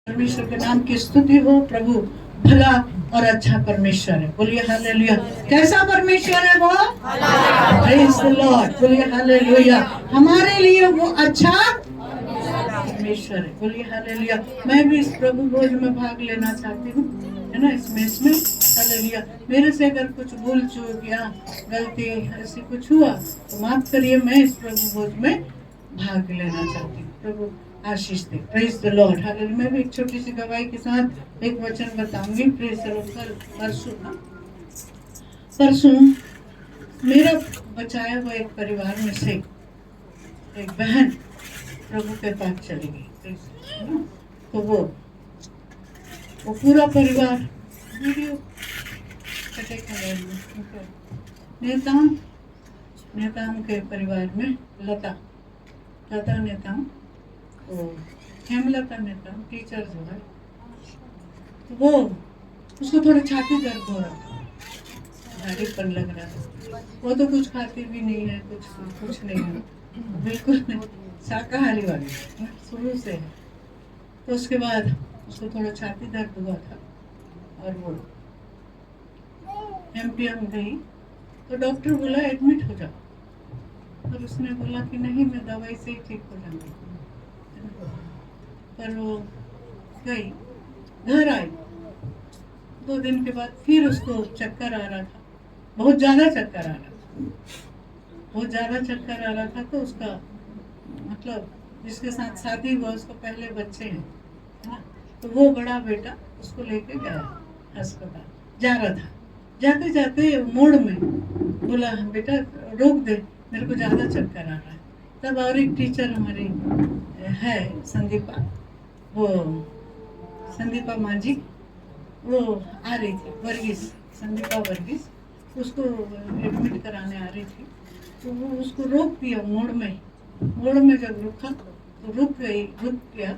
परमेश्वर के नाम की स्तुति हो। प्रभु भला और अच्छा परमेश्वर है। बोलिए हालेलुया। कैसा परमेश्वर है वो? Praise the Lord. बोलिए हालेलुया। हमारे लिए वो अच्छा परमेश्वर है। बोलिए हालेलुया। मैं भी इस प्रभु भोज में भाग लेना चाहती हूँ, है ना, इसमें हालेलुया। मेरे से अगर कुछ भूल चूक या गलती ऐसी कुछ हुआ तो माफ करिए। मैं इस प्रभु भोज में भाग लेना चाहती हूँ। प्रभु आशीष दे। Praise the Lord. हालेलुया। मैं भी एक छोटी सी गवाही के साथ एक वचन बताऊंगी। Praise the Lord. कल परसों मेरा बचाया हुआ एक परिवार में से एक बहन प्रभु के पास चली गई। तो वो पूरा परिवार वीडियो नेताम नेताम के परिवार में लता नेताम, तो हेमलता नेताम टीचर जो है, तो वो उसको थोड़ा छाती दर्द हो रहा था, भारीपन लग रहा था। वो तो कुछ खाती भी नहीं है, कुछ नहीं है, बिल्कुल नहीं, शाकाहारी वाली शुरू से है। तो उसके बाद उसको थोड़ा छाती दर्द हुआ था और वो एमपीएम गई तो डॉक्टर बोला एडमिट हो जाओ, और उसने बोला कि नहीं मैं दवाई से ही ठीक हो जाऊंगी। पर वो गई, घर आई, 2 दिन के बाद फिर उसको चक्कर आ रहा था, बहुत ज्यादा चक्कर आ रहा था। तो उसका मतलब जिसके साथ शादी हुआ उसको पहले बच्चे हैं, है ना, तो वो बड़ा बेटा उसको लेके गया अस्पताल, जा रहा था। जाते जाते मोड़ में बोला बेटा रोक दे, मेरे को ज्यादा चक्कर आ रहा है। तब और एक टीचर हमारी है संदीपा, वो संदीपा मांझी, वो आ रही थी, वर्गीस, संदीपा वर्गीस, उसको एडमिट कराने आ रही थी। तो वो उसको रोक दिया मोड़ में जब रुका तो रुक गया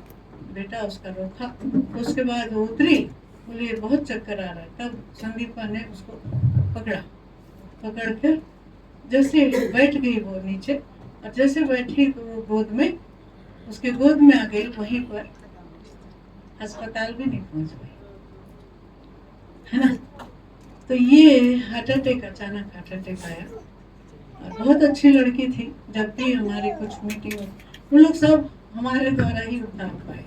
बेटा, उसका रोका। उसके बाद वो उतरी, बोली बहुत चक्कर आ रहा है। तब संदीपा ने उसको पकड़ कर जैसे बैठ गई वो नीचे, और जैसे बैठी तो वो उसके गोद में आ गई। वहीं पर अस्पताल भी नहीं पहुंच गई, है ना। तो ये अचानक हार्ट अटैक आया। और बहुत अच्छी लड़की थी, जब भी हमारी कुछ मीटिंग उन लोग सब हमारे द्वारा ही उतार पाए।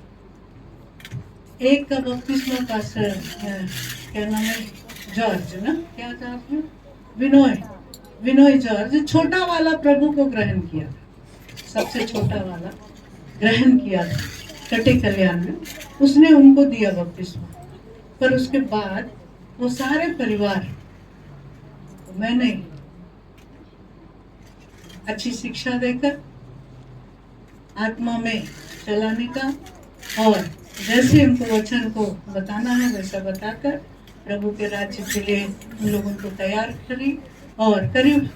एक का बपतिस्मा पास्टर क्या नाम है, जॉर्ज ना, क्या जॉर्ज है, विनोय जॉर्ज, छोटा वाला प्रभु को ग्रहण किया था, सबसे छोटा वाला ग्रहण किया था कटे कल्याण में, उसने उनको दिया बपतिस्मा। पर उसके बाद वो सारे परिवार, मैंने अच्छी शिक्षा देकर आत्मा में चलाने का, और जैसे उनको वचन को बताना है वैसा बताकर प्रभु के राज्य के लिए उन लोगों को तैयार करी। और करीब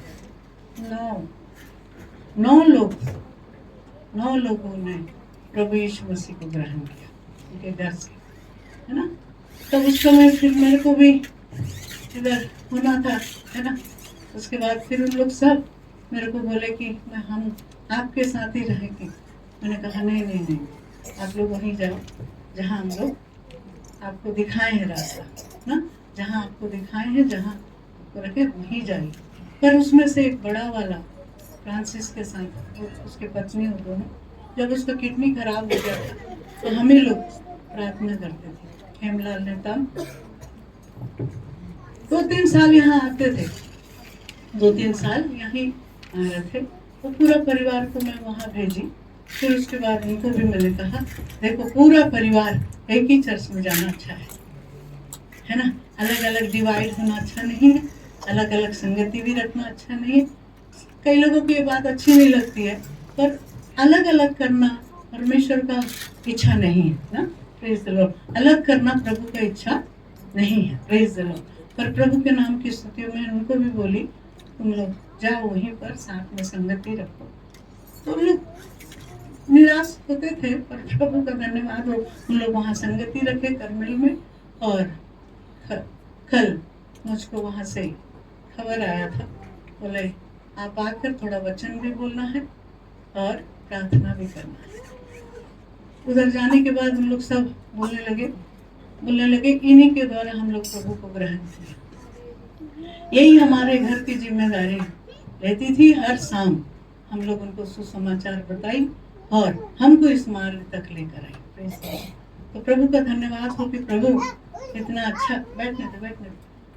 9 लोगों ने प्रभु यीशु मसीह को ग्रहण किया उनके घर से, है ना। तब उस समय फिर मेरे को भी इधर होना था, है ना। उसके बाद फिर उन लोग सब मेरे को बोले कि हम आपके साथ ही रहेंगे। मैंने कहा नहीं, आप लोग वहीं जाओ जहाँ हम लोग आपको दिखाए हैं रास्ता, ना, जहाँ आपको दिखाए हैं, जहाँ आपको रखे वहीं जाइए। पर उसमें से एक बड़ा वाला फ्रांसिस के साथ उसके पत्नी और दोनों, जब उसका किडनी खराब हो गया था तो हम ही लोग प्रार्थना करते थे। हेमलाल नेता 2-3 साल यहाँ आते थे, 2-3 साल यहीं आ रहे थे। वो पूरा परिवार को मैं वहाँ भेजी। फिर उसके बाद उनको भी मैंने कहा देखो पूरा परिवार एक ही चर्च में जाना अच्छा है ना। अलग अलग डिवाइड होना अच्छा नहीं है, अलग अलग संगति भी रखना अच्छा नहीं है। कई लोगों को ये बात अच्छी नहीं लगती है, पर अलग अलग करना परमेश्वर का इच्छा नहीं है ना। Praise the Lord. अलग करना प्रभु का इच्छा नहीं है। Praise the Lord. पर प्रभु के नाम की स्तुति में उनको भी बोली तुम लोग जाओ वहीं पर साथ में संगति रखो। तो लोग निराश होते थे, पर प्रभु का धन्यवाद हो उन लोग वहाँ संगति रखे करमिल में। और कल मुझको वहाँ से खबर आया था, बोले आप आकर थोड़ा वचन भी बोलना है और प्रार्थना भी करना है। उधर जाने के बाद हम लोग सब बोलने लगे इन्हीं के द्वारा हम लोग प्रभु को ग्रहण किया। यही हमारे घर की जिम्मेदारी रहती थी। हर शाम हम लोग उनको सुसमाचार बताई और हमको इस मार्ग तक लेकर आई। Praise the Lord। तो प्रभु का धन्यवाद हो कि प्रभु इतना अच्छा बैठने दो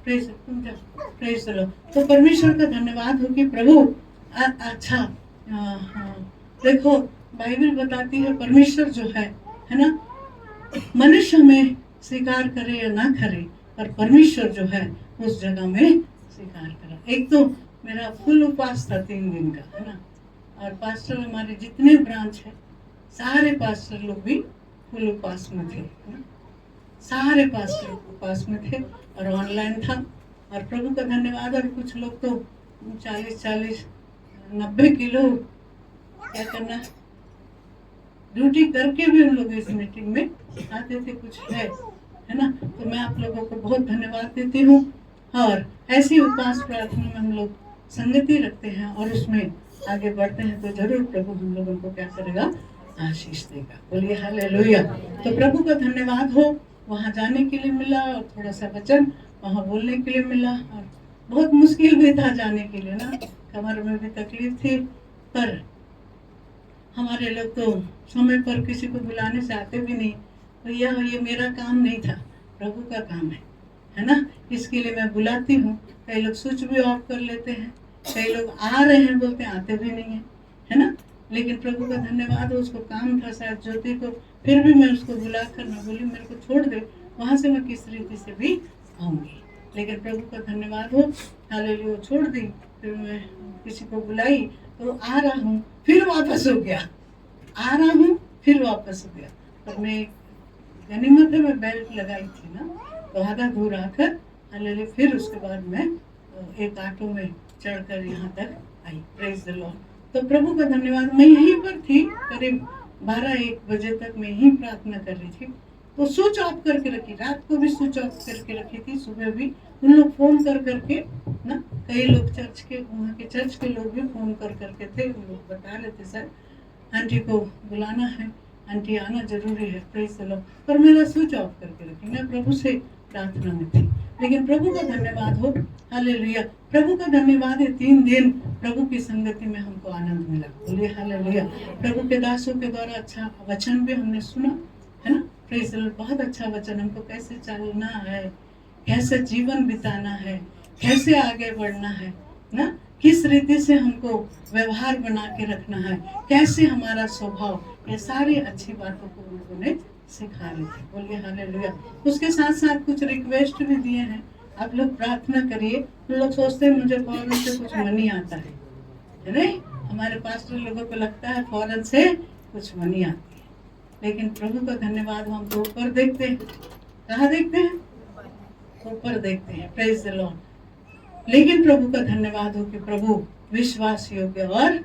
प्रेज तुम जाओ प्रेज लो। तो परमेश्वर का धन्यवाद हो कि प्रभु अच्छा देखो बाइबल बताती है परमेश्वर जो है ना, मनुष्य हमें स्वीकार करे या ना करे पर परमेश्वर जो है उस जगह में स्वीकार करा। एक तो मेरा फुल उपवास था 3 दिन का, है ना, और पास्टर हमारे जितने ब्रांच है सारे पास्टर लोग भी फुल उपवास में थे, है ना, सारे पास्टर उपवास में थे और ऑनलाइन था। और प्रभु का धन्यवाद। और कुछ लोग तो 40-90 किलो क्या करना ड्यूटी करके भी हम लोग इस मीटिंग में आते थे, कुछ है ना। तो मैं आप लोगों को बहुत धन्यवाद देती हूँ। और ऐसी उपवास प्रार्थना में हम लोग संगति रखते हैं और उसमें आगे बढ़ते हैं तो जरूर प्रभु हम लोगों को क्या करेगा, आशीष देगा। बोलिए हालेलुया। तो प्रभु का धन्यवाद हो, वहाँ जाने के लिए मिला और थोड़ा सा वचन वहाँ बोलने के लिए मिला। और बहुत मुश्किल भी था जाने के लिए ना, कमर में भी तकलीफ थी, पर हमारे लोग तो समय पर किसी को बुलाने से आते भी नहीं। भैया ये मेरा काम नहीं था, प्रभु का काम है ना, इसके लिए मैं बुलाती हूँ। कई लोग स्विच भी ऑफ कर लेते हैं, कई लोग आ रहे हैं बोलते हैं आते भी नहीं है ना। लेकिन प्रभु का धन्यवाद हो, उसको काम था शायद ज्योति को, फिर भी मैं उसको बुला कर मैं बोली मेरे को छोड़ दे, वहाँ से मैं किस रीति से भी आऊँगी। लेकिन प्रभु का धन्यवाद हो, हालेलुया, छोड़ दी। फिर मैं किसी को बुलाई तो आ रहा हूँ, फिर वापस हो गया, आ रहा हूँ फिर वापस हो गया। तो मैं गनीमत है मैं बेल्ट लगाई थी ना, तो आधा दूर आकर हालेलुया फिर उसके बाद मैं एक ऑटो में चढ़कर यहाँ तक आई। Praise the Lord. तो प्रभु का धन्यवाद। मैं यहीं पर थी करीब 12-1 बजे तक मैं यहीं प्रार्थना कर रही थी। तो स्विच ऑफ करके रखी, रात को भी स्विच ऑफ करके रखी थी, सुबह भी उन लोग फोन कर करके ना, कई लोग चर्च के वहाँ के चर्च के लोग भी फोन कर करके थे, उन लोग बता रहे थे सर आंटी को बुलाना है, आंटी आना जरूरी है। Praise the Lord. पर मेरा स्विच ऑफ करके रखी, मैं प्रभु से प्रार्थना में थी। लेकिन प्रभु का धन्यवाद हो, हालेलुया, प्रभु का धन्यवाद है। 3 दिन प्रभु की संगति में हमको आनंद मिला। बोलिए हालेलुया। प्रभु के दासों के द्वारा अच्छा वचन भी हमने सुना, है ना। Praise the Lord. बहुत अच्छा वचन, हमको कैसे चलना है, कैसे जीवन बिताना है, कैसे आगे बढ़ना है ना, किस रीति से हमको व्यवहार बना के रखना है, कैसे हमारा स्वभाव, ये सारी अच्छी बातों को लोगों ने सिखा रहे थे। बोलिए हालेलुया। उसके साथ साथ कुछ रिक्वेस्ट भी दिए हैं, आप लोग प्रार्थना करिए। लोग सोचते हैं मुझे फॉरेन से कुछ मनी आता है नहीं, हमारे पास्टर लोगों को लगता है फॉरेन से कुछ मनी आती है, लेकिन प्रभु का धन्यवाद हम तो ऊपर देखते हैं। कहाँ देखते हैं? ऊपर देखते हैं। Praise the Lord. लेकिन प्रभु का धन्यवाद हो कि प्रभु विश्वास योग्य और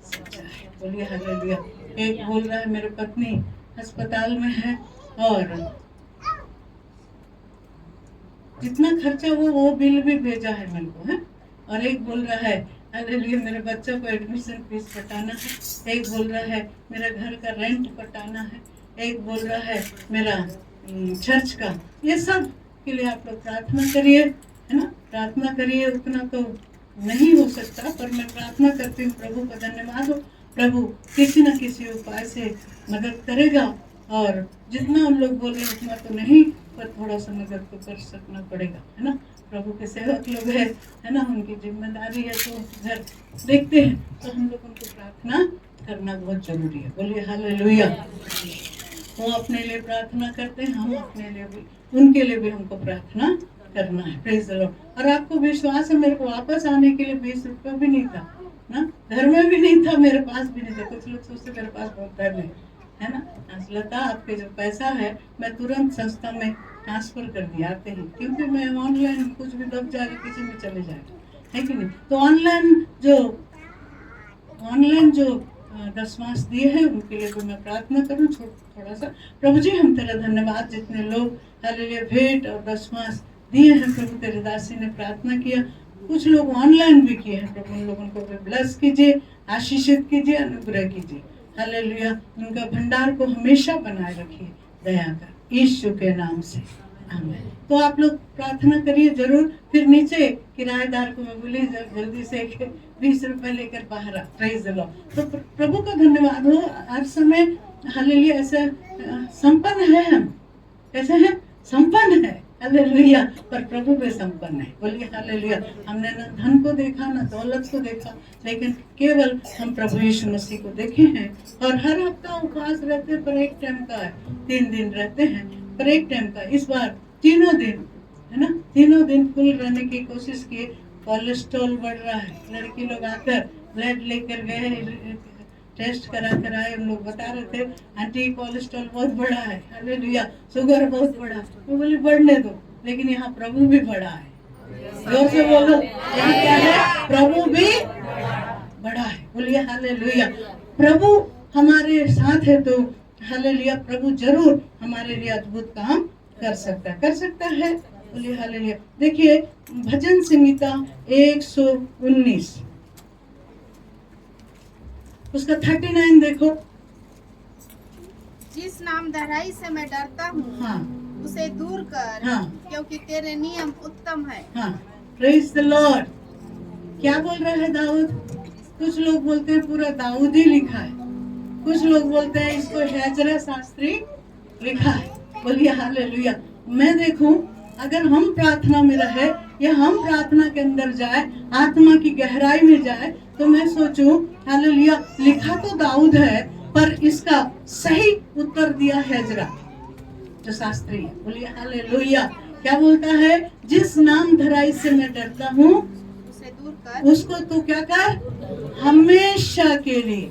सच्चा है। बोलिए हालेलुया। एक बोल रहा है मेरी पत्नी अस्पताल में है और जितना खर्चा हो वो बिल भी भेजा है मेरे को, है। और एक बोल रहा है हालेलुया मेरे बच्चों को एडमिशन फीस पटाना है, एक बोल रहा है मेरा घर का रेंट पटाना है, एक बोल रहा है मेरा चर्च का। ये सब के लिए आप लोग प्रार्थना करिए, है ना, प्रार्थना करिए। उतना तो नहीं हो सकता पर मैं प्रार्थना करती हूँ। प्रभु का धन्यवाद हो, प्रभु किसी न किसी उपाय से मदद करेगा। और जितना हम लोग बोल रहे हैं उतना तो नहीं, पर थोड़ा सा मदद तो कर सकना पड़ेगा, है ना। प्रभु के सेवक लोग है ना, उनकी जिम्मेदारी है, तो घर देखते हैं तो हम लोग उनको प्रार्थना करना बहुत जरूरी है। बोलिए हालेलुया। वो अपने लिए प्रार्थना करते हैं, हम अपने लिए भी, उनके लिए भी हमको प्रार्थना करना है। Praise the Lord. और आपको विश्वास है मेरे को वापस आने के लिए 20 रुपया भी नहीं था ना, घर में भी नहीं था, मेरे पास भी नहीं था। कुछ लोग सोचते मेरे पास बहुत पैर नहीं, है ना। लता आपके जो पैसा है मैं तुरंत संस्था में ट्रांसफर कर दिया आते ही, क्योंकि मैं ऑनलाइन कुछ भी दब जाएगा किसी में चले जाएगा, है कि नहीं। तो ऑनलाइन जो 10 मास दिए हैं उनके लिए तो मैं प्रार्थना करूँ थोड़ा सा। प्रभु जी हम तेरा धन्यवाद, जितने लोग हालेलुया भेंट और 10 मास दिए हैं प्रभु तेरे दासी ने प्रार्थना किया, कुछ लोग ऑनलाइन भी किए हैं प्रभु, उन लोगों को भी ब्लेस कीजिए, आशीषित कीजिए, अनुग्रह कीजिए। हालेलुया उनका भंडार को हमेशा बनाए रखिए दया कर, यीशु के नाम से आमीन। तो आप लोग प्रार्थना करिए जरूर। फिर नीचे किराएदार को मैं बोली जल्दी से 20 रुपए लेकर बाहर आ। Praise the Lord. तो प्रभु का धन्यवाद हो, हर समय हालेलुया ऐसे संपन्न है। हम कैसे हैं? संपन्न है, हालेलुया। पर प्रभु में संपन्न है। बोलिए हालेलुया। हमने न धन को देखा न दौलत को देखा, लेकिन केवल हम प्रभु यीशु मसीह को देखे हैं। और हर हफ्ता उपवास रहते हैं, पर एक टाइम का है, 3 दिन रहते हैं पर एक टाइम का। इस बार तीनों दिन है ना, तीनों दिन फुल रहने की कोशिश किए। कोलेस्ट्रॉल बढ़ रहा है। लड़की लोग आकर ब्लड लेकर गए, टेस्ट करा कर आए। हम लोग बता रहे थे आंटी कोलेस्ट्रॉल बहुत बढ़ा है, हालेलुया, शुगर बहुत बढ़ा। तो बोली बढ़ने दो, लेकिन यहाँ प्रभु भी बढ़ा है। जोर से बोलो, यहाँ क्या है? प्रभु भी बढ़ा है। बोलिए हालेलुया। प्रभु हमारे साथ है तो हालेलुया प्रभु जरूर हमारे लिए अद्भुत काम कर सकता है। बोलिए हालेलुया। देखिए भजन संहिता 119 उसका 39 देखो। जिस नाम धराई से मैं डरता हूँ, हाँ, उसे दूर कर, हाँ, क्योंकि तेरे नियम उत्तम है। हाँ, प्रेज द लॉर्ड। क्या बोल रहा है दाऊद? कुछ लोग बोलते हैं पूरा दाऊद ही लिखा है, कुछ लोग बोलते हैं इसको हैजरा शास्त्री लिखा है। बोलिए हालेलुया। मैं देखूं अगर हम प्रार्थना में रहे या हम प्रार्थना के अंदर जाए, आत्मा की गहराई में जाए, तो मैं सोचूं हालेलुया लिखा तो दाऊद है, पर इसका सही उत्तर दिया हैजरा जो शास्त्री है। बोलिए हालेलुया। क्या बोलता है? जिस नाम धराई से मैं डरता हूँ उसे दूर कर, उसको तू क्या कर? हमेशा के लिए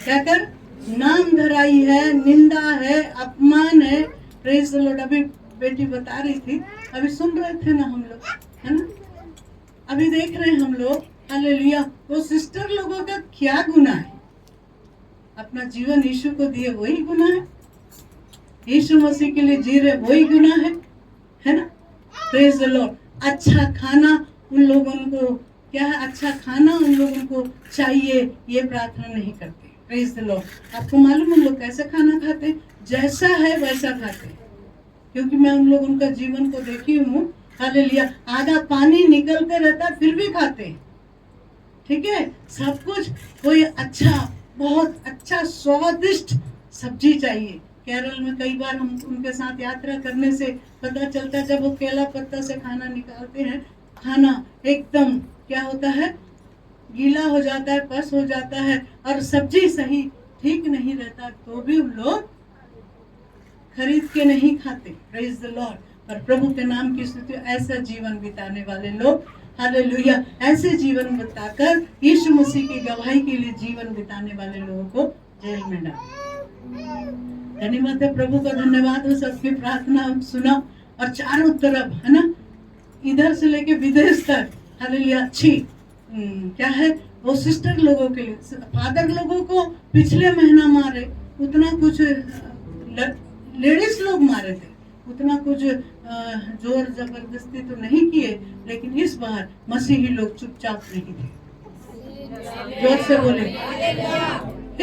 क्या कर? नाम धराई है, निंदा है, अपमान है। Praise the Lord. अभी बेटी बता रही थी, अभी सुन रहे थे ना हम लोग, है ना, अभी देख रहे हैं हम लोग हालेलुया वो सिस्टर लोगों का क्या गुनाह है। अपना जीवन यीशु को दिए वही गुनाह है, यीशु मसीह के लिए जी रहे वही गुनाह है ना। Praise the Lord. अच्छा खाना उन लोगों को क्या है? अच्छा खाना उन लोगों को चाहिए, ये प्रार्थना नहीं करते। Praise the Lord. आपको मालूम उन लोग कैसे खाना खाते हैं? जैसा है वैसा खाते हैं, क्योंकि मैं उन लोगों का जीवन को देखी हूँ। हालेलुया। आधा पानी निकल कर रहता फिर भी खाते हैं, ठीक है, सब कुछ। कोई अच्छा, बहुत अच्छा स्वादिष्ट सब्जी चाहिए। केरल में कई बार हम उनके साथ यात्रा करने से पता चलता है, जब वो केला पत्ता से खाना निकालते हैं, खाना एकदम क्या होता है? गीला हो जाता है, पस हो जाता है, और सब्जी सही ठीक नहीं रहता, तो भी हम लोग खरीद के नहीं खाते। Praise the Lord. पर प्रभु के नाम की स्तुति। ऐसा जीवन बिताने वाले लोग हालेलुया, ऐसे जीवन बिताकर यीशु मसीह की गवाही के लिए जीवन बिताने वाले लोगों को जेल में डाल। धन्यवाद है प्रभु का, धन्यवाद हो सबकी प्रार्थना सुना। और चारों तरफ है ना, इधर से लेके विदेश तक हालेलुया अच्छी क्या है वो सिस्टर लोगों के लिए, फादर लोगों को पिछले महीना मारे, उतना कुछ लेडीज लोग मारे थे, उतना कुछ जोर जबरदस्ती तो नहीं किए, लेकिन इस बार मसीही लोग चुपचाप नहीं थे। जोर से बोले,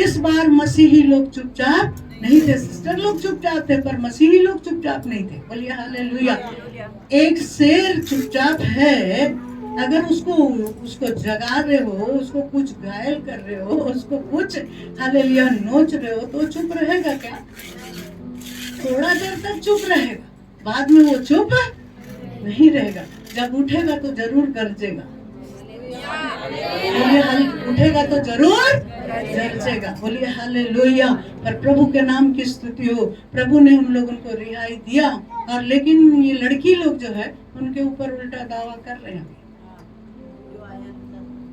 इस बार मसीही लोग चुपचाप नहीं थे। सिस्टर लोग चुपचाप थे, पर मसीही लोग चुपचाप नहीं थे। बोलिए हालेलुया। एक शेर चुपचाप है, अगर उसको जगा रहे हो, उसको कुछ घायल कर रहे हो, उसको कुछ हालेलुया नोच रहे हो, तो चुप रहेगा क्या? थोड़ा देर तक चुप रहेगा, बाद में वो चुप नहीं रहेगा। जब उठेगा तो जरूर गरजेगा। बोलिए उठेगा तो जरूर गरजेगा। बोलिए हालेलुया। पर प्रभु के नाम की स्तुति हो। प्रभु ने हम लोगों को रिहाई दिया, और लेकिन ये लड़की लोग जो है उनके ऊपर उल्टा दावा कर रहे हैं।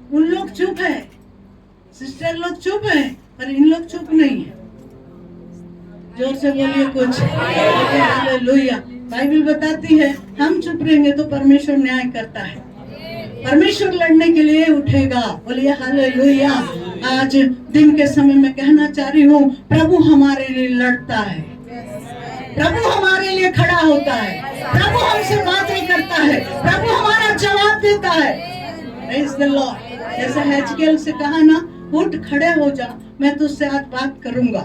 उन लोग चुप है, सिस्टर लोग चुप है, पर इन लोग चुप नहीं है। जोर से बोलिए कुछ। हालेलुया। बाइबल बताती है हम चुप रहेंगे तो परमेश्वर न्याय करता है, परमेश्वर लड़ने के लिए उठेगा। बोलिए हालेलुया। आज दिन के समय में कहना चाह रही हूँ, प्रभु हमारे लिए लड़ता है, प्रभु हमारे लिए खड़ा होता है, प्रभु हमसे बातें करता है, प्रभु हमारा जवाब देता है। Praise the Lord. जैसे हेजकेल से कहा ना, उठ खड़े हो जा, मैं तुझसे आज बात करूंगा।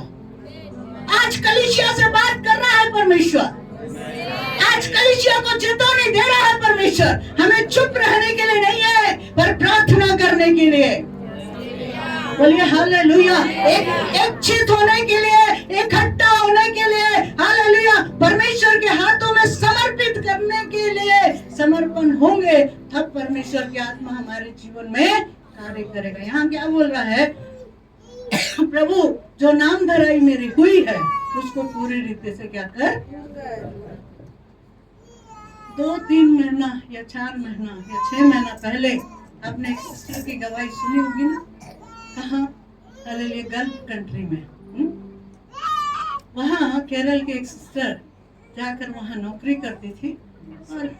आज कलीसिया से बात कर रहा है परमेश्वर। आज कलीसिया को चेतावनी दे रहा है परमेश्वर। हमें चुप रहने के लिए नहीं है, पर प्रार्थना करने के लिए। बोलिए हालेलुया। एकचित होने के लिए, इकट्ठा होने के लिए, हालेलुया, परमेश्वर के हाथों में समर्पित करने के लिए समर्पण होंगे, तब परमेश्वर की आत्मा हमारे जीवन में कार्य करेगा। यहाँ क्या बोल रहा है? प्रभु जो नाम धराई मेरी हुई है उसको पूरी रीति से क्या कर। 2-3 महीना या 4 महीना या 6 महीना पहले आपने एक सिस्टर की गवाही सुनी होगी ना? कहाँ? हालेलुया, गल्फ कंट्री में। वहाँ केरल के एक सिस्टर जाकर वहाँ नौकरी करती थी, और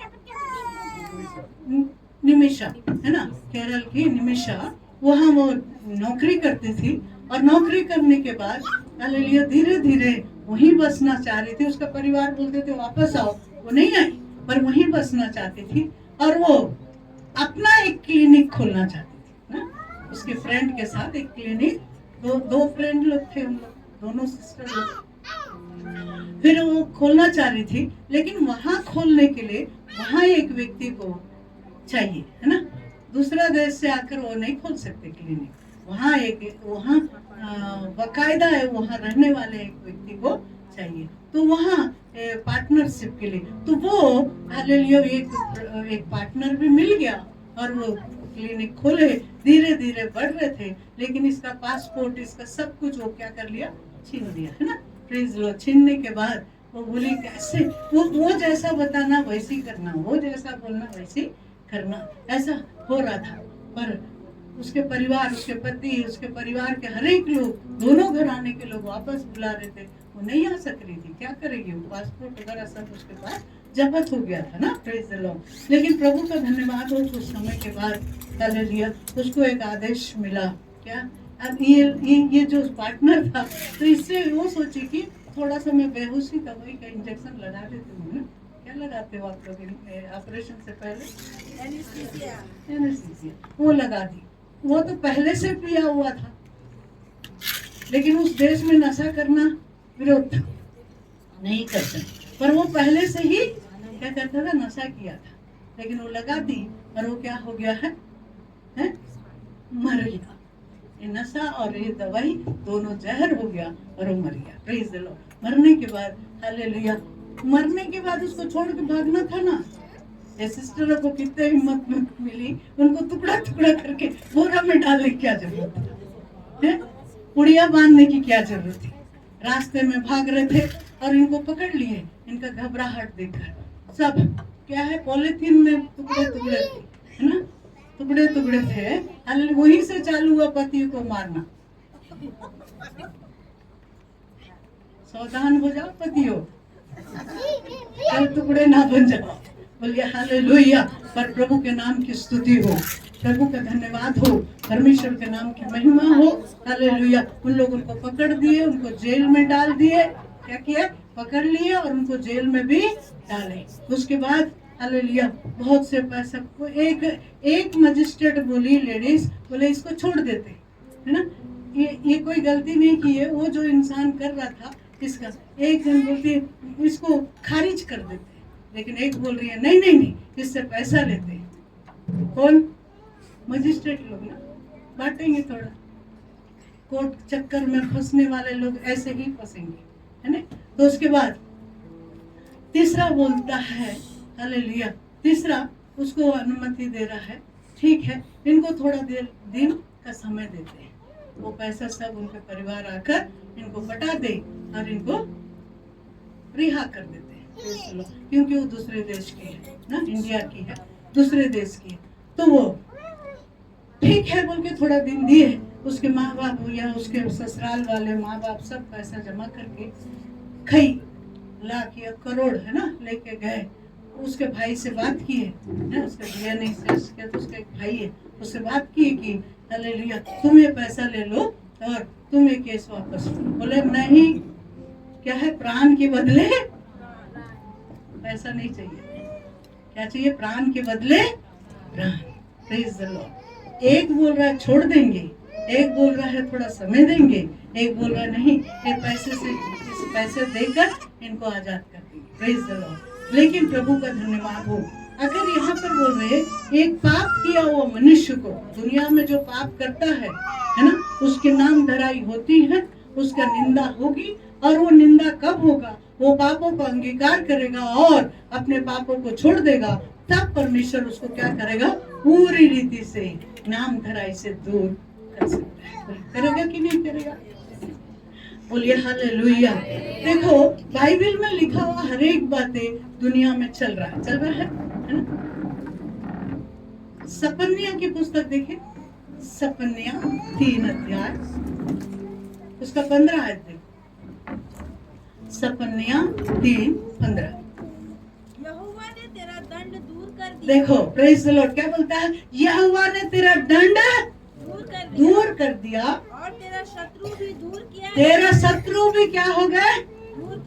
निमिषा है ना, केरल की निमिषा, वहाँ वो नौकरी करती थी। और नौकरी करने के बाद हालेलुया धीरे धीरे वहीं बसना चाह रही थी। उसका परिवार बोलते थे वापस आओ, वो नहीं आई, पर वहीं बसना चाहती थी। और वो अपना एक क्लिनिक खोलना चाहती थी ना, उसके फ्रेंड के साथ एक क्लिनिक। दो फ्रेंड लोग थे, उन लोग दोनों सिस्टर लोग। फिर वो खोलना चाह रही थी, लेकिन वहां खोलने के लिए वहां एक व्यक्ति को चाहिए है ना। दूसरा देश से आकर वो नहीं खोल सकते क्लिनिक। वहाँ बकायदा है, वहाँ रहने वाले एक व्यक्ति को चाहिए। तो वहाँ पार्टनरशिप के लिए, तो वो हालेलुया एक पार्टनर भी मिल गया और वो क्लिनिक खोले। धीरे धीरे बढ़ रहे थे, लेकिन इसका पासपोर्ट, इसका सब कुछ वो क्या कर लिया, छीन लिया है ना। प्रेज लो। छीनने के बाद वो बोली कैसे, वो जैसा बताना वैसे करना, वो जैसा बोलना वैसे करना, ऐसा हो रहा था। पर उसके परिवार, उसके पति, उसके परिवार के हर एक लोग, दोनों घराने के लोग वापस बुला रहे थे, वो नहीं आ सक रही थी। क्या करेगी? वो पासपोर्ट वगैरह सब उसके पास जब्त हो गया था ना। Praise the Lord. लेकिन प्रभु का धन्यवाद हो, कुछ समय के बाद हालेलुया उसको एक आदेश मिला। क्या? अब ये जो पार्टनर था, तो इससे वो सोची कि थोड़ा सा मैं बेहोशी दवाई का इंजेक्शन लगा देती हूँ ना। क्या लगाते हो आप लोग ऑपरेशन से पहले? एनेस्थीसिया। वो लगा दी। वो तो पहले से पिया हुआ था, लेकिन उस देश में नशा करना विरोध था, नहीं करते। पर वो पहले से ही क्या करता था, नशा किया था। लेकिन वो लगा दी और वो क्या हो गया है? मर गया। ये नशा और ये दवाई दोनों जहर हो गया और वो मर गया। Praise the Lord. मरने के बाद हालेलुया, मरने के बाद उसको छोड़ के भागना था ना। ये सिस्टरों को कितने हिम्मत मिली, उनको टुकड़ा टुकड़ा करके बोरा में डालने की क्या जरूरत है? पुड़िया बांधने की क्या जरूरत थी? रास्ते में भाग रहे थे और इनको पकड़ लिए। इनका घबराहट देखकर सब क्या है, पॉलिथीन में टुकड़े टुकड़े थे है ना, टुकड़े टुकड़े थे। वहीं से चालू हुआ पति को मारना। सावधान हो जाओ पतियों, कल टुकड़े ना बन जाओ। बोलिए हालेलुया। पर प्रभु के नाम की स्तुति हो, प्रभु का धन्यवाद हो, परमेश्वर के नाम की महिमा हो। हालेलुया। उन लोगों को पकड़ दिए, उनको जेल में डाल दिए। क्या किया? पकड़ लिए और उनको जेल में भी डाले। उसके बाद हालेलुया बहुत से पैसा को एक मजिस्ट्रेट बोली, लेडीज बोले इसको छोड़ देते है ना, ये कोई गलती नहीं की है। वो जो इंसान कर रहा था इसका, एक जन बोलती है इसको खारिज कर देते, लेकिन एक बोल रही है नहीं नहीं नहीं, इससे पैसा लेते। कौन? मजिस्ट्रेट लोग ना, बांटेंगे थोड़ा। कोर्ट चक्कर में फंसने वाले लोग ऐसे ही फंसेंगे है ना। तो उसके बाद तीसरा बोलता है हालेलुया, तीसरा उसको अनुमति दे रहा है, ठीक है इनको थोड़ा देर दिन का समय देते हैं। वो पैसा सब उनके परिवार आकर इनको बटा दे और इनको रिहा कर देते हैं, क्योंकि वो दूसरे देश की है ना, इंडिया की है, दूसरे देश की है। तो वो ठीक है बोल के थोड़ा दिन दिए। उसके माँ बाप या उसके ससुराल वाले माँ बाप सब पैसा जमा करके कई लाख या करोड़ है ना लेके गए। उसके भाई से बात किए, उसके भैया नहीं से, उसके तो उसका एक भाई है, उससे बात की कि हालेलुया तुम ये पैसा ले लो और तुम ये केस वापस लो। बोले नहीं, क्या है, प्राण के बदले पैसा नहीं चाहिए, क्या चाहिए? प्राण के बदले प्राण। Praise the Lord. एक बोल रहा है छोड़ देंगे, एक बोल रहा है थोड़ा समय देंगे, एक बोल रहा है नहीं ये पैसे देकर इनको आजाद कर देंगे। Praise the Lord. लेकिन प्रभु का धन्यवाद हो, अगर यहाँ पर बोल रहे एक पाप किया हुआ मनुष्य को, दुनिया में जो पाप करता है ना, उसके नाम धराई होती है, उसका निंदा होगी। और वो निंदा कब होगा? वो पापों को अंगीकार करेगा और अपने पापों को छोड़ देगा, तब परमेश्वर उसको क्या करेगा? पूरी रीति से नाम धराई से दूर कर सकता है। करेगा कि नहीं करेगा? बोलिए हालेलुया। देखो बाइबल में लिखा हुआ हर एक बातें दुनिया में चल रहा है ना? सपन्या की पुस्तक देखें, सपन्या 3 अध्याय उसका 15 आयत देखो। सपन्या 3:15। यहोवा ने तेरा दंड दूर कर दिया। देखो प्रेज द लॉर्ड, क्या बोलता है? यहोवा ने तेरा दंड दूर कर दिया और तेरा शत्रु भी दूर किया। तेरा शत्रु भी क्या हो गए?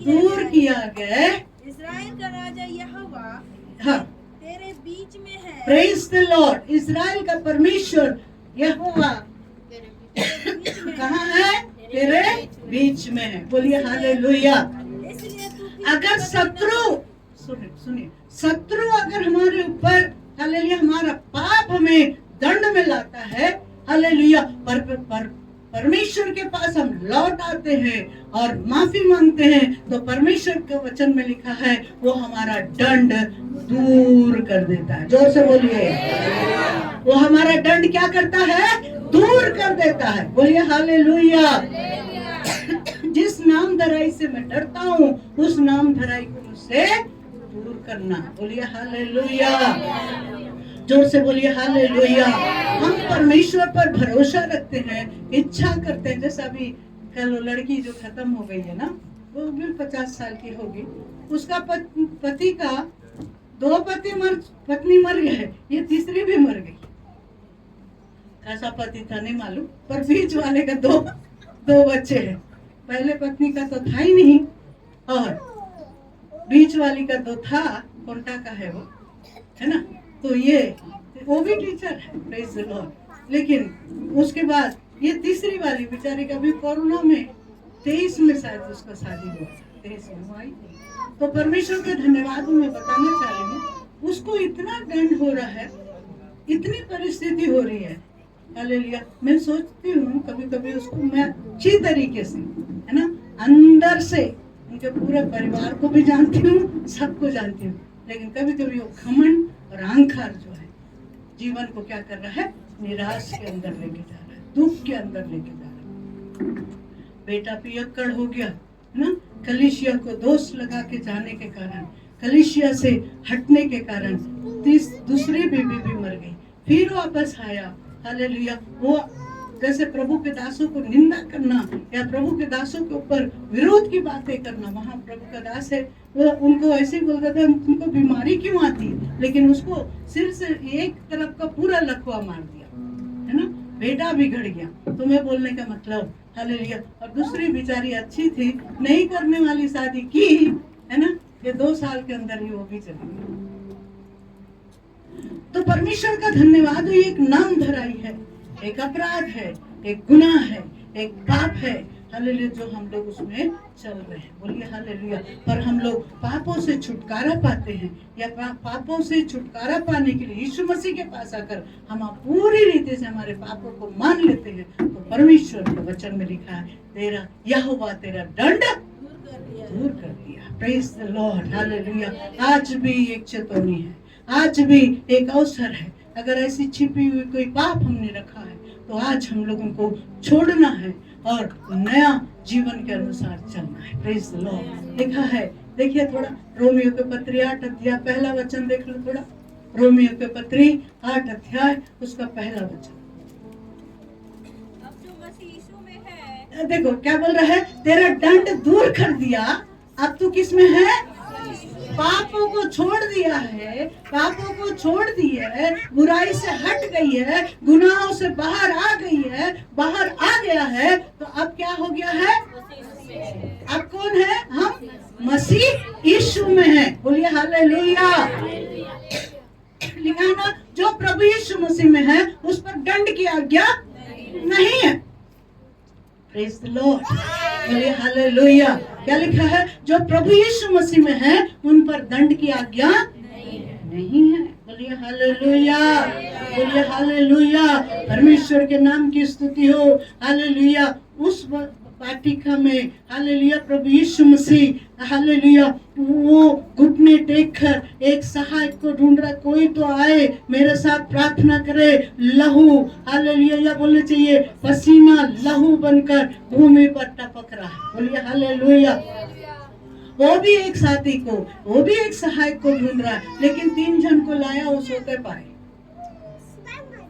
दूर किया गए। इस्राएल का राजा यहोवा हाँ, तेरे बीच में है। Praise the Lord. इस्राएल का परमेश्वर यहोवा कहाँ है? तेरे बीच में है। बोलिए हालेलुया। इसलिए तू अगर शत्रु, सुनिए, शत्रु अगर हमारे ऊपर, हालेलुया, हमारा पाप हमें दंड में लाता है, हालेलुया, पर परमेश्वर के पास हम लौट आते हैं और माफी मांगते हैं, तो परमेश्वर के वचन में लिखा है वो हमारा दंड दूर कर देता है। जोर से बोलिए, वो हमारा दंड क्या करता है? दूर कर देता है। बोलिए हालेलुया। जिस नाम धराई से मैं डरता हूँ, उस नाम धराई को मुझसे दूर करना। बोलिए हालेलुया। जोर से बोलिए हालेलुया। हम परमेश्वर पर भरोसा रखते हैं, इच्छा करते हैं। जैसे अभी कल वो लड़की जो खत्म हो गई है ना, वो भी 50 साल की होगी, उसका पति का 2 पत्नी मर गए, ये तीसरी भी मर गई। कैसा पति था नहीं मालूम, पर बीच वाले का दो बच्चे हैं। पहले पत्नी का तो था ही नहीं, और बीच वाली का 2 था, कोंटा का है वो, है ना? तो ये वो भी टीचर है, प्रेज द लॉर्ड। लेकिन उसके बाद ये तीसरी वाली बेचारी का भी कोरोना में 23 में शायद उसका शादी हुआ, 23 में हुआ ही थी। तो परमेश्वर का धन्यवाद मैं बताना चाह रही हूँ, उसको इतना दंड हो रहा है, इतनी परिस्थिति हो रही है, हालेलुया। मैं सोचती हूँ कभी कभी उसको मैं अच्छी तरीके से, है ना, अंदर से उनके पूरे परिवार को भी जानती हूँ, सबको जानती हूँ, लेकिन कभी कभी वो घमंड और अहंकार जो है जीवन को क्या कर रहा है? निराश के अंदर लेके जा रहा है, दुख के अंदर लेके जा रहा है। बेटा पियक्कड़ हो गया, है ना, कलीसिया को दोष लगा के जाने के कारण, कलीसिया से हटने के कारण दूसरी बीबी भी मर गई, फिर वापस आया, हालेलुया। वो जैसे प्रभु के दासों को निंदा करना या प्रभु के दासों के ऊपर विरोध की बातें करना, वहाँ प्रभु का दास है, वो उनको ऐसे ही बोलता था तुमको बीमारी क्यों आती, लेकिन उसको सिर से एक तरफ का पूरा लकवा मार दिया, है ना, बेटा बिगड़ गया। तुम्हें बोलने का मतलब, हालेलुया। और दूसरी बेचारी अच्छी थी, नहीं करने वाली शादी की, है ना, ये 2 साल के अंदर ही वो भी चली गई। तो परमेश्वर का धन्यवाद, एक नाम धराई है, एक अपराध है, एक गुनाह है, एक पाप है, हालेलुया, जो हम लोग उसमें चल रहे हैं। बोलिए हालेलुया। पर हम लोग पापों से छुटकारा पाते हैं, या पापों से छुटकारा पाने के लिए यीशु मसीह के पास आकर हम पूरी रीति से हमारे पापों को मान लेते हैं, तो परमेश्वर के वचन में लिखा है तेरा यहोवा तेरा दंड दूर कर दिया। Praise the Lord, hallelujah. आज भी एक चेतावनी है, आज भी एक अवसर है। अगर ऐसी छिपी हुई कोई पाप हमने रखा है, तो आज हम लोगों को छोड़ना है और नया जीवन के अनुसार चलना है। Praise the Lord. लिखा है, देखिए थोड़ा, रोमियो के पत्री 8 अध्याय पहला वचन देख लो थोड़ा। रोमियो के पत्री 8 अध्याय उसका पहला वचन। अब जो मसीह यीशु में है, देखो क्या बोल रहा है? तेरा दंड दूर कर दिया, अब तू किस में है? पापों को छोड़ दिया है, पापों को छोड़ दी है, बुराई से हट गई है, गुनाहों से बाहर आ गई है, बाहर आ गया है, तो अब क्या हो गया है? अब कौन है? हम मसीह यीशु में है। बोलिए हालेलुया। लिखा है ना, जो प्रभु यीशु मसीह में है उस पर दंड की आज्ञा नहीं है। प्रेज द लॉर्ड, बोलिए हालेलुया। क्या लिखा है? जो प्रभु यीशु मसीह में है उन पर दंड की आज्ञा नहीं है। बोलिए हालेलुया, बोलिए हालेलुया। परमेश्वर के नाम की स्तुति हो। हालेलुया। उस वाटिका में हालेलुया प्रभु यीशु मसीह हालेलुया वो घुटने टेक कर एक सहायक को ढूंढ रहा, कोई तो आए मेरे साथ प्रार्थना करे। लहू हालेलुया या बोलना चाहिए पसीना लहू बनकर भूमि पर टपक रहा। बोलिए हालेलुया। वो भी एक साथी को, वो भी एक सहायक को ढूंढ रहा है, लेकिन 3 जन को लाया वो सोते पाए,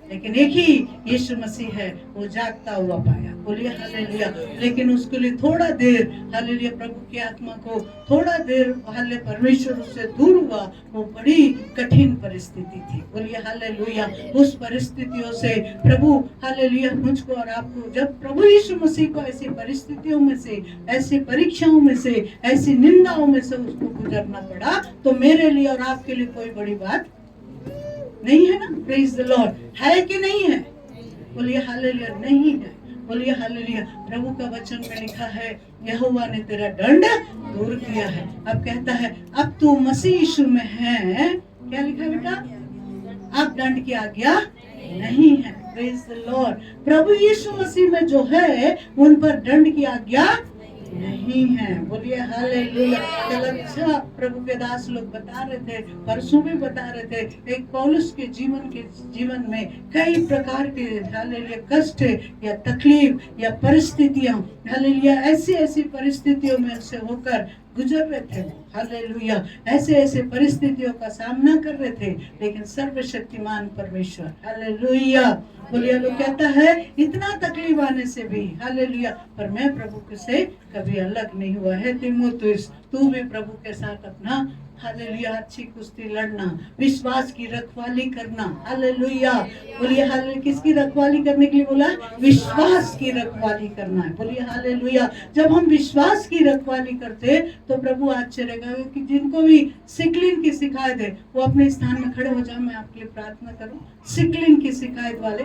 लेकिन एक ही यीशु मसीह है वो जागता हुआ पाया। बोलिए हालेलुया। लेकिन उसके लिए थोड़ा देर हालेलुया प्रभु की आत्मा को थोड़ा देर हाले परमेश्वर उससे दूर हुआ। वो बड़ी कठिन परिस्थिति थी। बोलिए हालेलुया। उस परिस्थितियों से प्रभु हालेलुया मुझको और आपको, जब प्रभु यीशु मसीह को ऐसी परिस्थितियों में से, ऐसी परीक्षाओं में से, ऐसी निंदाओं में से उसको गुजरना पड़ा, तो मेरे लिए और आपके लिए कोई बड़ी बात नहीं है ना। Praise the Lord. है कि नहीं है? बोलिए हालेलुया। नहीं है। बोलिए हालेलुया। प्रभु का वचन में लिखा है यहोवा ने तेरा दंड दूर किया है। अब कहता है अब तू मसीह यीशु में है। क्या लिखा है बेटा? अब दंड की आज्ञा नहीं है। Praise the Lord. प्रभु यीशु मसीह में जो है उन पर दंड की आज्ञा नहीं है। बोलिए हालेलुया। अच्छा प्रभु के दास लोग बता रहे थे, परसों भी बता रहे थे, एक पौलुस के जीवन में कई प्रकार के हालेलुया कष्ट या तकलीफ या परिस्थितियां हालेलुया ऐसी परिस्थितियों में से होकर गुजर रहे थे। हालेलुया। ऐसे परिस्थितियों का सामना कर रहे थे, लेकिन सर्वशक्तिमान परमेश्वर हालेलुया बोलिए लोग कहता है इतना तकलीफ आने से भी हालेलुया पर मैं प्रभु से कभी अलग नहीं हुआ है। तीमुथियुस तू भी प्रभु के साथ अपना हालेलुया अच्छी कुश्ती लड़ना, विश्वास की रखवाली करना। हालेलुया बोलिए हालेलुया। किसकी रखवाली करने के लिए बोला? विश्वास की रखवाली करना है। बोलिए हालेलुया। जब हम विश्वास की रखवाली करते तो प्रभु आश्चर्य करेगा कि जिनको भी सिकलिन की शिकायत है वो अपने स्थान में खड़े हो जाए, मैं आपके लिए प्रार्थना करूं। सिकलिन की शिकायत वाले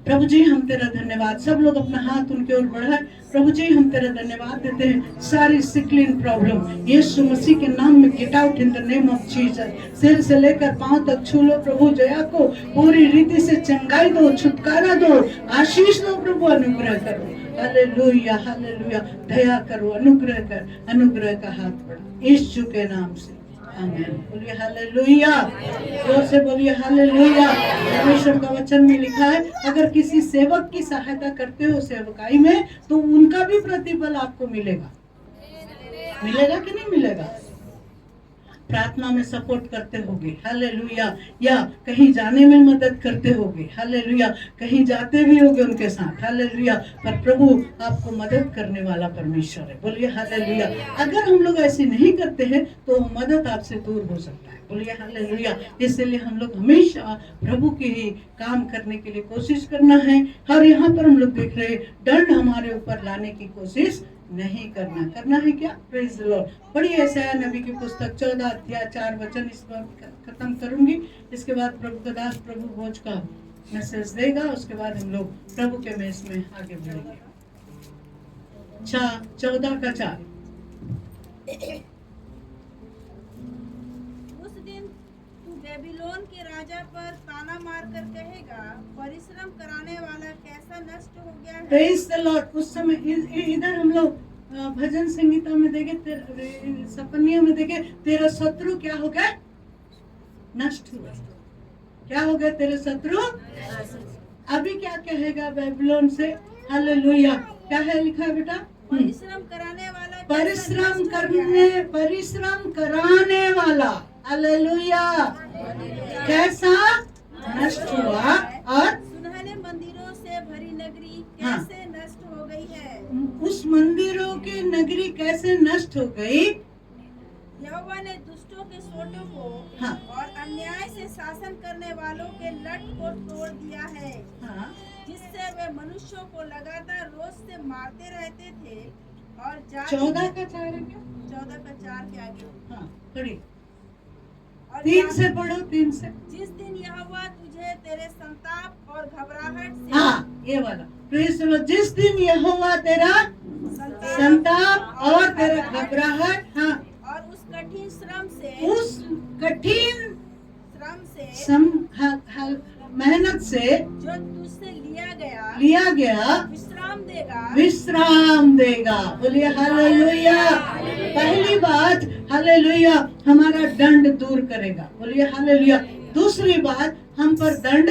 प्रभु जी हम तेरा धन्यवाद। सब लोग अपना हाथ उनके ओर बढ़ाए। प्रभु जी हम तेरा धन्यवाद देते हैं। सारी सिकलिन प्रॉब्लम यीशु मसीह के नाम में get out in the name of Jesus. सिर से लेकर पांव तक छू लो प्रभु। जया को पूरी रीति से चंगाई दो, छुटकारा दो, आशीष दो प्रभु, अनुग्रह करो। Hallelujah hallelujah. दया करो, अनुग्रह कर, अनुग्रह का हाथ बढ़ा यीशु के नाम से। आमीन। बोलिए हालेलुया। जोर से बोलिए हालेलुया। परमेश्वर का वचन में लिखा है अगर किसी सेवक की सहायता करते हो सेवकाई में तो उनका भी प्रतिफल आपको मिलेगा। मिलेगा कि नहीं मिलेगा? प्रार्थना में सपोर्ट करते होगे हालेलुया, या कहीं जाने में मदद करते होगे हालेलुया, कहीं जाते भी होगे उनके साथ हालेलुया, पर प्रभु आपको मदद करने वाला परमेश्वर है। बोलिए हालेलुया। अगर हम लोग ऐसे नहीं करते हैं तो मदद आपसे दूर हो सकता है। बोलिए हालेलुया। इसलिए हम लोग हमेशा प्रभु के ही काम करने के लिए कोशिश करना है। और यहाँ पर हम लोग देख रहे दंड हमारे ऊपर लाने की कोशिश नहीं करना है क्या? Praise the Lord. बड़ी यशायाह नबी की पुस्तक 14 अध्याय 4 वचन इस बार खत्म करूंगी। इसके बाद प्रभु का दास प्रभु भोज का मैसेज देगा। उसके बाद हम लोग प्रभु के मेज में आगे बढ़ेंगे। 14 का 4। उस दिन तू बेबीलोन के राजा पर ताना मारकर कहेगा, परिश्रम कराने वाला कैसा नष्ट हो गया है। Praise the Lord. उस समय इधर हम लोग भजन संगीता में देखे, सपनिया में देखे, तेरा शत्रु क्या हो गया? नष्ट हुआ। क्या हो गया? तेरे शत्रु। अभी क्या कहेगा बेबीलोन से? हालेलुया। क्या है लिखा है बेटा? परिश्रम कराने वाला परिश्रम कराने वाला हालेलुया कैसा नष्ट हुआ। और सुनहरे मंदिरों से भरी नगरी कैसे नष्ट हो गई है। उस मंदिरों की नगरी कैसे नष्ट हो गई। यहोवा ने दुष्टों के सोटों को और अन्याय से शासन करने वालों के लट को तोड़ दिया है, जिससे वे मनुष्यों को लगातार रोज से मारते रहते थे। और 14 का 4 है क्या? 14 का 4 के आगे पढ़ी। और 3 से पढ़ो, 3 से। जिस दिन यहोवा तुझे तेरे संताप और घबराहट से हाँ, ये वाला प्रेज द लॉर्ड। जिस दिन यहोवा तेरा संताप और तेरा घबराहट, हाँ, और उस कठिन श्रम से मेहनत से जो तुझसे लिया गया विश्राम देगा। बोलिए हालेलुया। पहली बात हालेलुया, हमारा दंड दूर करेगा। बोलिए हालेलुया। दूसरी बात, हम पर दंड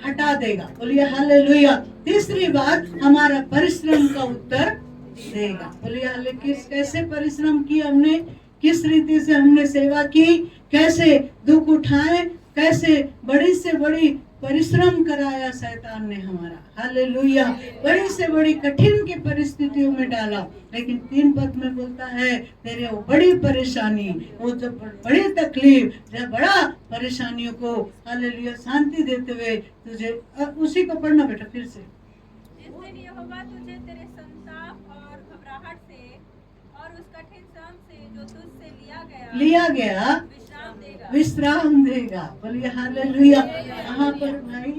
हटा देगा। बोलिए हालेलुया। तीसरी बात, हमारा परिश्रम का उत्तर देगा। बोलिए हालेलुया। कैसे परिश्रम किया हमने, किस रीति से हमने सेवा की, कैसे दुख उठाए, कैसे बड़ी से बड़ी परिश्रम कराया शैतान ने हमारा। हालेलुया। बड़ी से बड़ी कठिन की परिस्थितियों में डाला, लेकिन 3 पद में बोलता है तेरे वो बड़ी परेशानी, वो जो बड़ी तकलीफ, जो बड़ा परेशानियों को हालेलुया शांति देते हुए तुझे, उसी को पढ़ना बेटा फिर से। जिस दिन यहोवा तुझे तेरे संताप और घबराहट से और उस कठिन श्रम से जो तुझसे लिया गया विश्राम देगा। बोलिए हालेलुया। कहाँ पर भाई,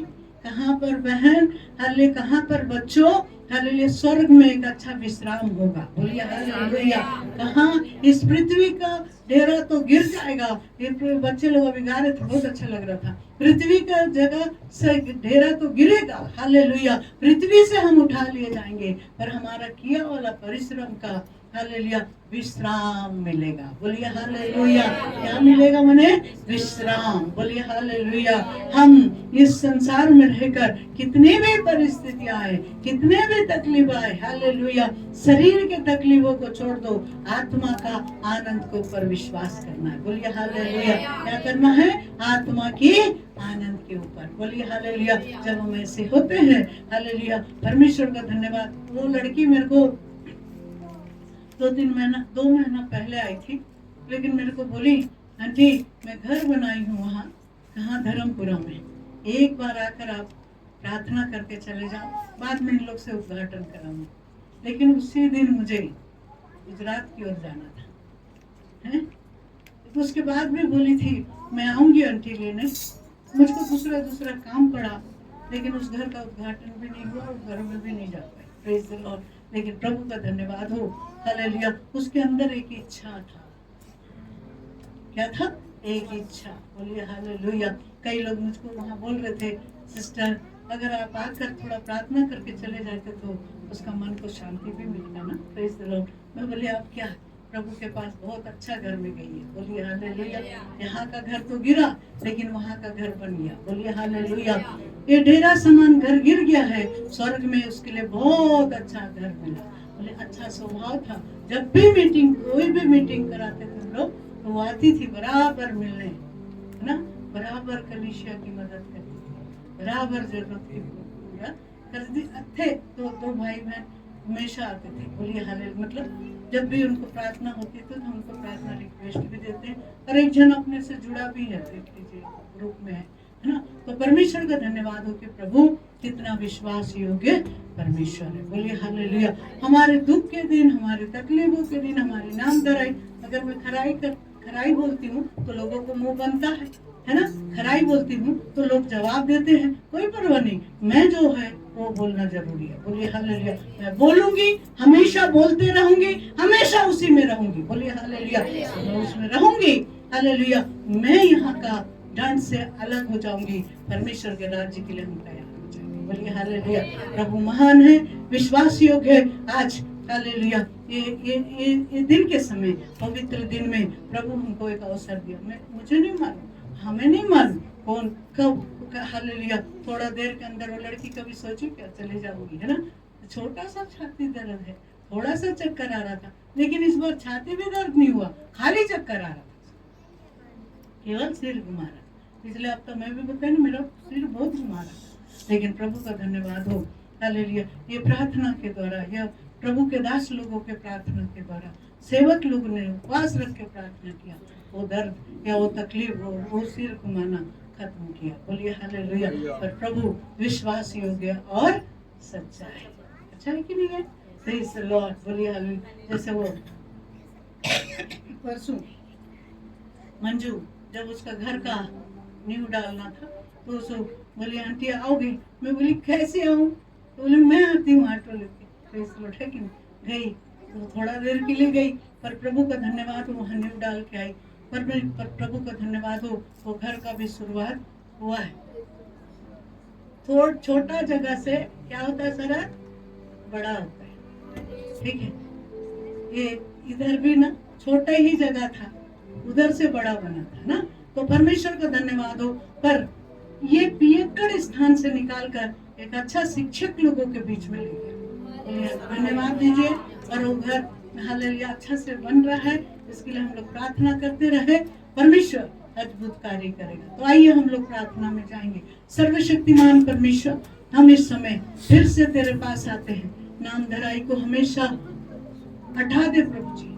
कहाँ पर बहन, हालेलुया, कहाँ पर बच्चों, हालेलुया, स्वर्ग में एक अच्छा विश्राम होगा। बोलिए हालेलुया। कहाँ, इस पृथ्वी का डेरा तो गिर जाएगा। ये बच्चे लोग अभी गा रहे थे, बहुत अच्छा लग रहा था। पृथ्वी का जगह से डेरा तो गिरेगा, हालेलुया, पृथ्वी से हम उठा लिए जाएंगे, पर हमारा किया वाला परिश्रम का हालेलुया विश्राम मिलेगा। बोलिए हालेलुया। क्या मिलेगा मने? विश्राम। बोलिए हालेलुया। हम इस संसार में रहकर कितनी भी परिस्थितियां आए, कितने भी तकलीफ आए, हालेलुया, शरीर के तकलीफों को छोड़ दो, आत्मा का आनंद के ऊपर विश्वास करना है। बोलिए हालेलुया। क्या करना है? आत्मा की आनंद के ऊपर। बोलिए हालेलुया। जब हम ऐसे होते हैं, हालेलुया, परमेश्वर का धन्यवाद। वो लड़की मेरे को 2 महीना पहले आई थी, लेकिन मेरे को बोली आंटी मैं घर बनाई हूँ वहाँ, कहाँ, धर्मपुरा में, एक बार आकर आप प्रार्थना करके चले जाओ, बाद में इन लोग से उद्घाटन कराऊंगा। लेकिन उसी दिन मुझे गुजरात की ओर जाना था, है? तो उसके बाद भी बोली थी मैं आऊंगी आंटी लेने। मुझको दूसरा काम पड़ा, लेकिन उस घर का उद्घाटन भी नहीं हुआ और घर में भी नहीं जा पाई। Praise the Lord. लेकिन प्रभु का धन्यवाद हो, हालेलुया। उसके अंदर एक इच्छा था। क्या था? एक इच्छा। बोलिए हालेलुया। कई लोग मुझको वहाँ बोल रहे थे सिस्टर अगर आप आकर थोड़ा प्रार्थना करके चले जाते तो उसका मन को शांति भी मिलता ना। Praise the Lord. मैं बोली आप क्या प्रभु के पास बहुत अच्छा घर में गई है। बोलिए हालेलुया। यहाँ का घर तो गिरा, लेकिन वहाँ का घर बन गया। बोलिए हालेलुया। ये डेरा समान घर गिर गया है, स्वर्ग में उसके लिए बहुत अच्छा घर मिला। बोले अच्छा स्वभाव था। जब भी मीटिंग, कोई भी मीटिंग कराते थे लोग, तो वो आती थी बराबर मिलने, है ना, बराबर कलीसिया की मदद करती थी, बराबर जरूरत की पूरा करती थे। दो भाई बहन हमेशा आते थे। बोलिए हालेलुया। मतलब जब भी उनको प्रार्थना होती थी तो हमको प्रार्थना रिक्वेस्ट भी देते हैं, और एक जन अपने से जुड़ा भी है, देख लीजिए ग्रुप में है ना। तो परमेश्वर का धन्यवाद हो कि प्रभु कितना विश्वास योग्य परमेश्वर है। बोलिए हालेलुया। हमारे दुख के दिन, हमारे तकलीफों के दिन, हमारी नाम धराई, अगर मैं खराई बोलती हूँ तो लोगों को मुंह बनता है ना। खराई बोलती हूँ तो लोग जवाब देते हैं, कोई परवाह नहीं, मैं जो है वो बोलना जरूरी है। बोलिए हालेलुया। मैं बोलूंगी, हमेशा बोलते रहूंगी, हमेशा उसी में रहूंगी। बोलिए हालेलुया। मैं उसमें रहूंगी, हालेलुया। मैं यहाँ का दंड से अलग हो जाऊंगी, परमेश्वर के राज्य के लिए हम तैयार हो जाएंगे। बोलिए हालेलुया। प्रभु महान है, विश्वास योग्य है। आज हालेलुया ये दिन के समय, पवित्र दिन में प्रभु हमको एक अवसर दिया। मुझे नहीं मालूम, हमें नहीं मालूम कौन कब, हालेलुया, थोड़ा देर के अंदर वो लड़की कभी सोची क्या चले जाऊंगी, है ना। छोटा सा छाती दर्द है, थोड़ा सा चक्कर आ रहा था, लेकिन इस बार छाती भी दर्द नहीं हुआ, खाली चक्कर आ रहा था, केवल सिर घुमा रहा। पिछले हफ्ता मैं भी बताया ना, मेरा सिर बहुत घुमा रहा था, लेकिन प्रभु का धन्यवाद हो, हालेलुया। ये प्रार्थना के द्वारा, यह प्रभु के दास लोगों के प्रार्थना के द्वारा, सेवक लोग ने उपवास रख के प्रार्थना किया, वो दर्द या वो तकलीफ, वो सिर घुमाना खत्म किया। बोलिए हालेलुया। पर प्रभु विश्वास योग्य और सच्चा है। अच्छा है कि नहीं है? Praise the Lord. बोलिए हालेलुया। जैसे वो परसों मंजू जब उसका घर का नींव डालना था, तो बोली आंटी आओगे? मैं बोली कैसे आऊँ? तो बोले मैं आती हूँ ऑटो लेके। तो इस लोटे की गई, तो थोड़ा देर के लिए गई, पर प्रभु का धन्यवाद वो वहाँ नींव डाल के आई। पर प्रभु का धन्यवाद हो, वो घर का भी शुरुआत हुआ है। थोड़ा छोटा जगह से क्या होता है सारा बड़ा होता है, ठीक है। ये इधर भी ना छोटा ही जगह था, उधर से बड़ा बना था ना। तो परमेश्वर का धन्यवाद हो। पर ये पियक्कड़ स्थान से निकालकर एक अच्छा शिक्षक लोगों के बीच में ले गया। धन्यवाद दीजिए। और वो घर हालेलुया अच्छा से बन रहा है, इसके लिए हम लोग प्रार्थना करते रहे। परमेश्वर अद्भुत कार्य करेगा। तो आइए हम लोग प्रार्थना में जाएंगे। सर्वशक्तिमान परमेश्वर, हम इस समय फिर से तेरे पास आते हैं। नाम धराई को हमेशा हटा दे प्रभु जी,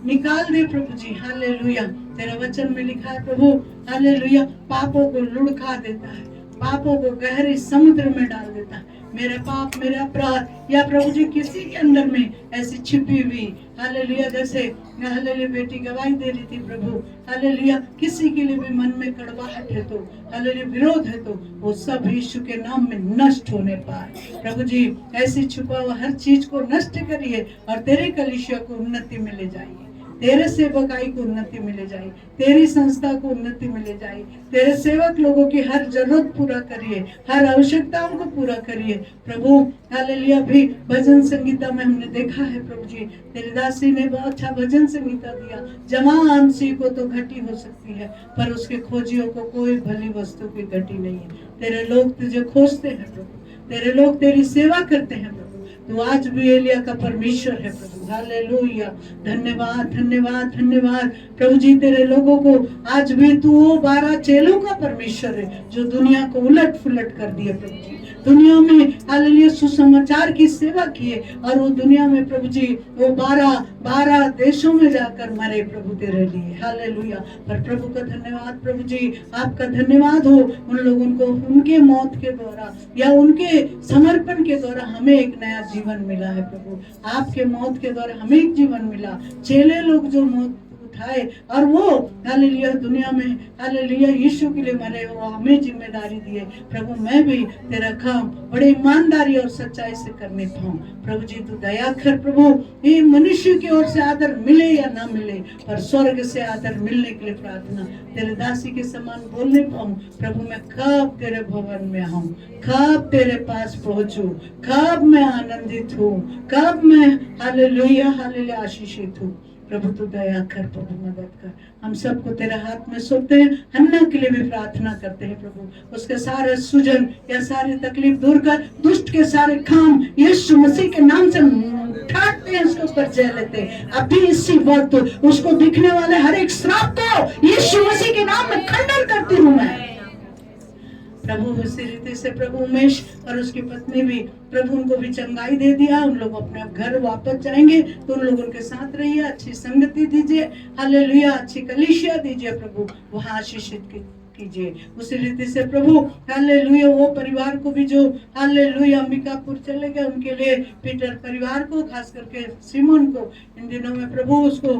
निकाल दे प्रभु जी। हालेलुया। तेरा वचन में लिखा है प्रभु, हालेलुया, पापों को लुढ़का देता है, पापों को गहरे समुद्र में डाल देता है। मेरे पाप, मेरे अपराध या प्रभु जी किसी के अंदर में ऐसी छिपी हुई, हालेलुया, जैसे हालेलुया बेटी गवाही दे रही थी प्रभु, हालेलुया, किसी के लिए भी मन में कड़वाहट है तो, हालेलुया, विरोध है तो वो सब यीशु के नाम में नष्ट होने पाए। प्रभु जी ऐसी छुपा हुआ हर चीज को नष्ट करिए और तेरे कलीसिया को उन्नति में ले जाइए, तेरे सेवकाई को उन्नति मिले जाए, तेरी संस्था को उन्नति मिले जाए। तेरे सेवक लोगों की हर जरूरत पूरा करिए, हर आवश्यकताओं को पूरा करिए प्रभु। हालेलुया। भी भजन संगीता में हमने देखा है प्रभु जी, तेरी दासी ने बहुत अच्छा भजन संगीता दिया। जवान सी को तो घटी हो सकती है, पर उसके खोजियों को कोई भली वस्तु की घटी नहीं है। तेरे लोग तुझे खोजते हैं प्रभु, तेरे लोग तेरी सेवा करते हैं प्रभु। तो आज भी एलिया का परमेश्वर है प्रभु। हालेलुया। धन्यवाद धन्यवाद धन्यवाद प्रभु जी। तेरे लोगों को आज भी तू वो 12 चेलों का परमेश्वर है जो दुनिया को उलट पुलट कर दिया प्रभु जी। दुनिया में हालेलुया सुसमाचार की सेवा किए और वो दुनिया में प्रभु जी वो 12 देशों में जाकर मरे प्रभु तेरे लिए। हालेलुया। पर प्रभु का धन्यवाद प्रभु जी, आपका धन्यवाद हो उन लोगों को, उनके मौत के द्वारा या उनके समर्पण के द्वारा हमें एक नया जीवन मिला है प्रभु। आपके मौत के द्वारा हमें एक जीवन मिला। चेले लोग जो मौत उठाए और वो हालेलुया दुनिया में हालेलुया यीशु के लिए मरे, वो हमें जिम्मेदारी दिए प्रभु। मैं भी तेरा काम बड़े ईमानदारी और सच्चाई से करने पाऊं प्रभु जी। तू दया कर प्रभु। ये मनुष्य की ओर से आदर मिले या ना मिले, पर स्वर्ग से आदर मिलने के लिए प्रार्थना। तेरे दासी के समान बोलने पाऊं प्रभु। मैं कब तेरे भवन में आऊं, कब तेरे पास पहुंचूं, कब मैं आनंदित हूँ, कब मैं हालेलुया हालेलुया आशीषित हूँ प्रभु। तू दया कर प्रभु, मदद कर। हम सबको तेरे हाथ में सौंपते हैं। हन्ना के लिए भी प्रार्थना करते हैं प्रभु। उसके सारे सुजन या सारी तकलीफ दूर कर, दुष्ट के सारे काम यीशु मसीह के नाम से ठाकते हैं, उसके ऊपर जय लेते हैं। अभी इसी वक्त उसको दिखने वाले हर एक श्राप को यीशु मसीह के नाम में खंडन करती हूँ मैं प्रभु। उसी रीति से प्रभु उमेश और उसकी पत्नी भी प्रभु उनको भी चंगाई दे दिया। उन लोग अपने घर वापस जाएंगे तो उन लोगों के साथ रहिए, अच्छी संगति दीजिए। हालेलुया। अच्छी कलीसिया दीजिए प्रभु, वहाँ आशीषित कीजिए। उसी रीति से प्रभु हालेलुया वो परिवार को भी जो हालेलुया अंबिकापुर चले गए, उनके लिए पीटर परिवार को, खास करके सिमोन को इन दिनों में प्रभु उसको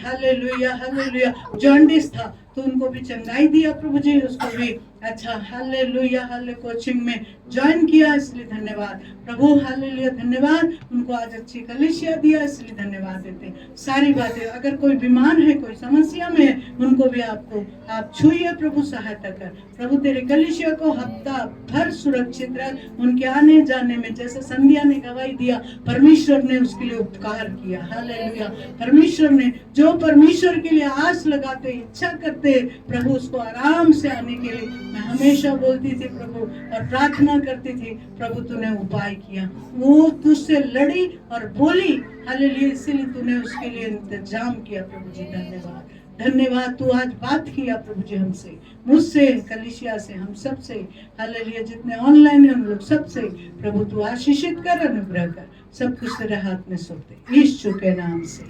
हालेलुया हालेलुया जॉन्डिस था तो उनको भी चंगाई दिया प्रभु जी। उसको भी अच्छा हालेलुया हाले कोचिंग में ज्वाइन किया, इसलिए धन्यवाद प्रभु। हालेलुया धन्यवाद। उनको आज अच्छी कलीसिया दिया, इसलिए धन्यवाद देते। सारी बातें, अगर कोई बीमार है, कोई समस्या में है, उनको भी आप छूइए प्रभु, सहायता कर प्रभु। तेरे कलीसिया को हफ्ता भर सुरक्षित रख। उनके आने जाने में जैसे संध्या ने गवाही दिया, परमेश्वर ने उसके लिए उपकार किया। हालेलुया। परमेश्वर ने जो परमेश्वर के लिए आस लगाते, इच्छा करते प्रभु, उसको आराम से आने के लिए मैं हमेशा बोलती थी प्रभु और प्रार्थना करती थी प्रभु। तूने उपाय किया, वो तुझसे लड़ी और बोली हालेलुया, इसीलिए तूने उसके लिए इंतजाम किया प्रभु जी। धन्यवाद धन्यवाद। तू आज बात किया प्रभु जी हमसे, मुझसे, कलीसिया से, हम सब से हालेलुया, जितने ऑनलाइन है उन लोग सबसे प्रभु तू आशीषित कर, अनुग्रह कर। सब कुछ तेरे हाथ में सौंपते यीशु के नाम से।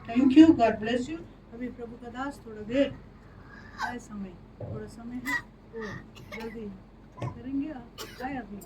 Thank you, God bless you. अभी प्रभु का दास थोड़ा देर आए, थोड़ा समय है तो जल्दी करेंगे। आप आए अभी